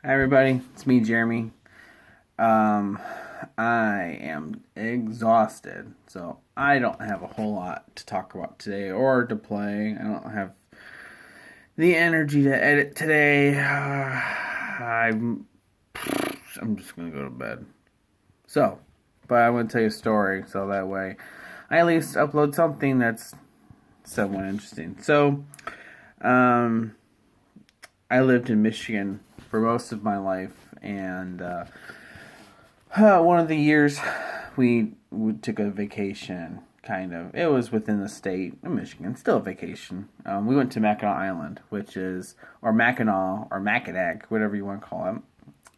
Hi everybody, it's me, Jeremy. Um, I am exhausted, so I don't have a whole lot to talk about today or to play. I don't have the energy to edit today. I'm just gonna go to bed. So, but I'm gonna tell you a story, so that way I at least upload something that's somewhat interesting. Um, I lived in Michigan for most of my life, and one of the years we took a vacation. Kind of, it was within the state of Michigan, still a vacation. We went to Mackinac Island, which is or Mackinac or Mackinac, whatever you want to call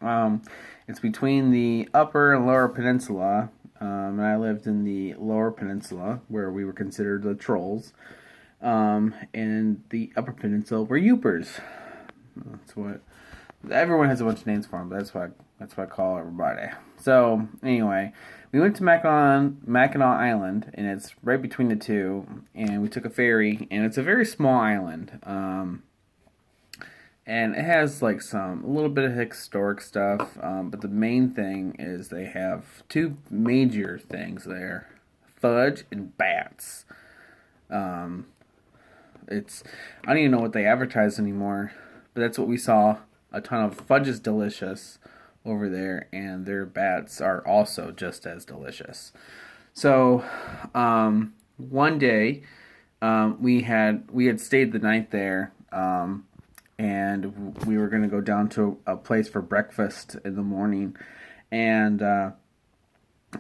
it. It's between the Upper and Lower Peninsula, and I lived in the Lower Peninsula, where we were considered the trolls, and the Upper Peninsula were Yoopers. That's what everyone has a bunch of names for them, but that's what I call everybody. So anyway, we went to Mackinac Island, and it's right between the two. And we took a ferry, and it's a very small island. And it has like a little bit of historic stuff. But the main thing is they have two major things there: fudge and bats. Um, it's I don't even know what they advertise anymore, but that's what we saw. A ton of fudge is delicious over there, and their bats are also just as delicious. So, one day, we had stayed the night there, and we were going to go down to a place for breakfast in the morning, and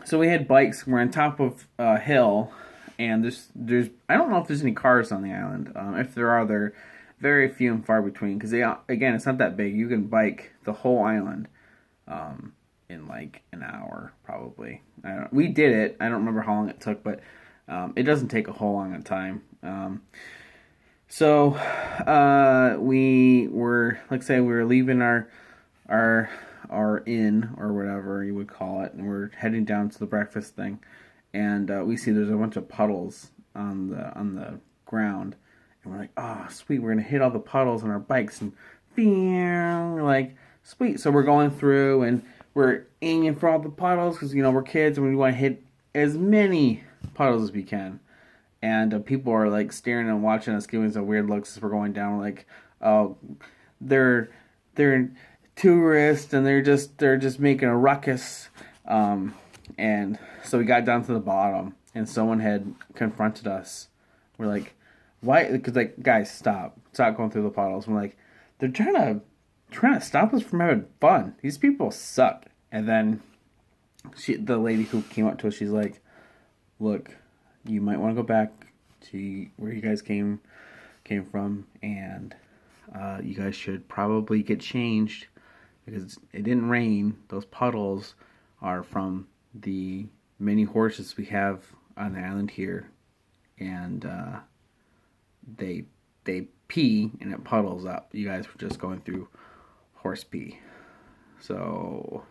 so we had bikes. We're on top of a hill, and there's I don't know if there's any cars on the island. If there are, they're very few and far between because again it's not that big. You can bike the whole island in like an hour probably. We did it. I don't remember how long it took, but it doesn't take a whole long time. We were like say we were leaving our our inn or whatever you would call it, and we're heading down to the breakfast thing, and we see there's a bunch of puddles on the ground, and we're like, oh sweet, we're gonna hit all the puddles on our bikes, and we're like, sweet. So we're going through and we're aiming for all the puddles because we're kids and we want to hit as many puddles as we can. And people are like staring and watching us, giving us a weird looks as we're going down. We're like, oh, they're they're tourists and they're just making a ruckus. And so we got down to the bottom, and someone had confronted us. We're like, why? Because like, guys, stop going through the puddles. We're like, they're trying to stop us from having fun. These people suck. And then the lady who came up to us, she's like, look, you might want to go back to where you guys came from, and you guys should probably get changed because it didn't rain. Those puddles are from the many horses we have on the island here, and they pee and it puddles up. You guys were just going through horse pee. So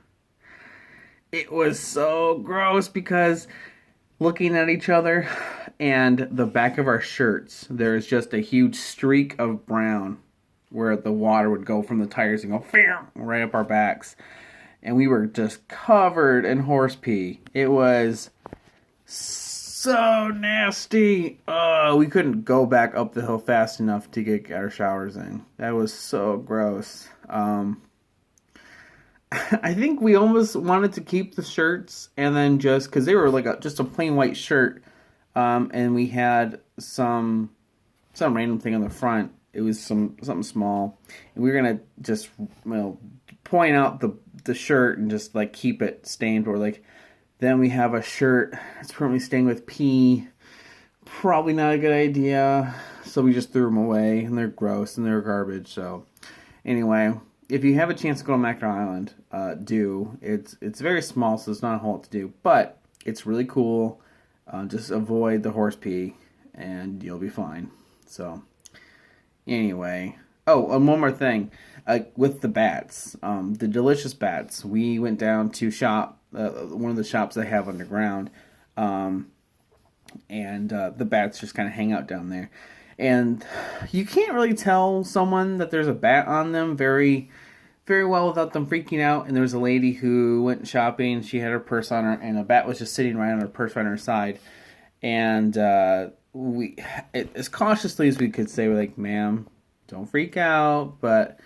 it was so gross because looking at each other and the back of our shirts, there's just a huge streak of brown where the water would go from the tires and go right up our backs. And we were just covered in horse pee. It was so nasty. We couldn't go back up the hill fast enough to get our showers in. That was so gross. I think we almost wanted to keep the shirts and then just because they were like just a plain white shirt, and we had some random thing on the front. It was something small, and we were gonna just point out the shirt and just like keep it stained. Or like then we have a shirt that's permanently stained with pee. Probably not a good idea. So we just threw them away, and they're gross and they're garbage. So anyway, if you have a chance to go to Mackinac Island, do. It's very small, so there's not a whole lot to do, but it's really cool. Just avoid the horse pee, and you'll be fine. So anyway, oh, and one more thing, with the bats, the delicious bats. We went down to shop one of the shops they have underground, and the bats just kind of hang out down there, and you can't really tell someone that there's a bat on them very very well without them freaking out. And there was a lady who went shopping. She had her purse on her, and a bat was just sitting right on her purse right on her side. And as cautiously as we could say, we're like, "Ma'am, don't freak out," but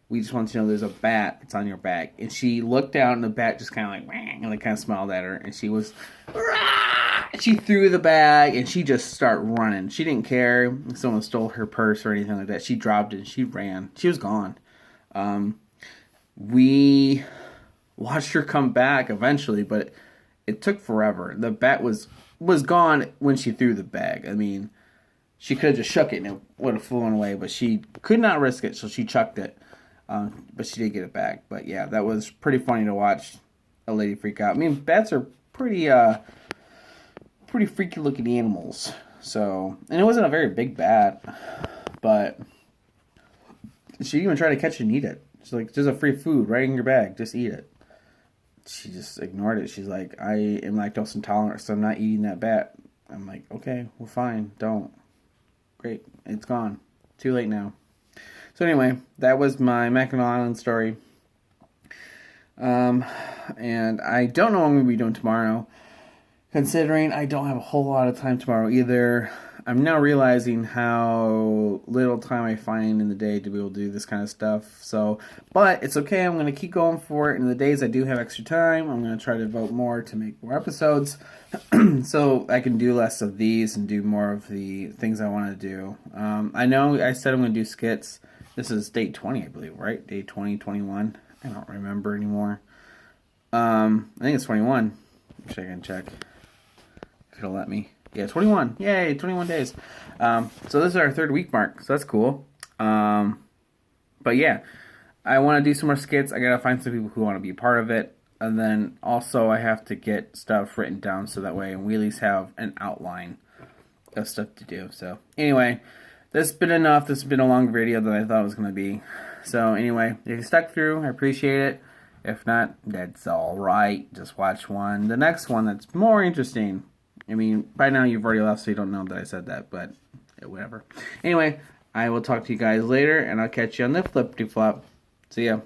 we just want to know there's a bat. It's on your back. And she looked down, and the bat just kind of like, "Wang," and like kind of smiled at her, and she was, "Rah!" She threw the bag, and she just started running. She didn't care if someone stole her purse or anything like that. She dropped it, and she ran. She was gone. We watched her come back eventually, but it took forever. The bat was gone when she threw the bag. I mean, she could have just shook it and it would have flown away, but she could not risk it, so she chucked it. But she did get it back. But yeah, that was pretty funny to watch a lady freak out. I mean, bats are pretty freaky looking animals. So, and it wasn't a very big bat, but she even tried to catch it and eat it. She's like, "There's a free food right in your bag. Just eat it." She just ignored it. She's like, "I am lactose intolerant, so I'm not eating that bat." I'm like, "Okay, well, fine. Don't." Great. It's gone. Too late now. So anyway, that was my Mackinac Island story. And I don't know what I'm going to be doing tomorrow, considering I don't have a whole lot of time tomorrow either. I'm now realizing how little time I find in the day to be able to do this kind of stuff. So, but it's okay. I'm going to keep going for it. In the days I do have extra time, I'm going to try to devote more to make more episodes so I can do less of these and do more of the things I want to do. I know I said I'm going to do skits. This is day 20, I believe, right? Day 20, 21. I don't remember anymore. I think it's 21. Wish I can check. If it'll let me. Yeah, 21. Yay, 21 days. So this is our 3rd week mark, so that's cool. But yeah, I want to do some more skits. I got to find some people who want to be a part of it. And then also I have to get stuff written down so that way we at least have an outline of stuff to do. So anyway, this has been enough. This has been a longer video than I thought it was going to be. So anyway, if you stuck through, I appreciate it. If not, that's alright. Just watch the next one that's more interesting. I mean, by now you've already left, so you don't know that I said that, but whatever. Anyway, I will talk to you guys later, and I'll catch you on the flippity flop. See ya.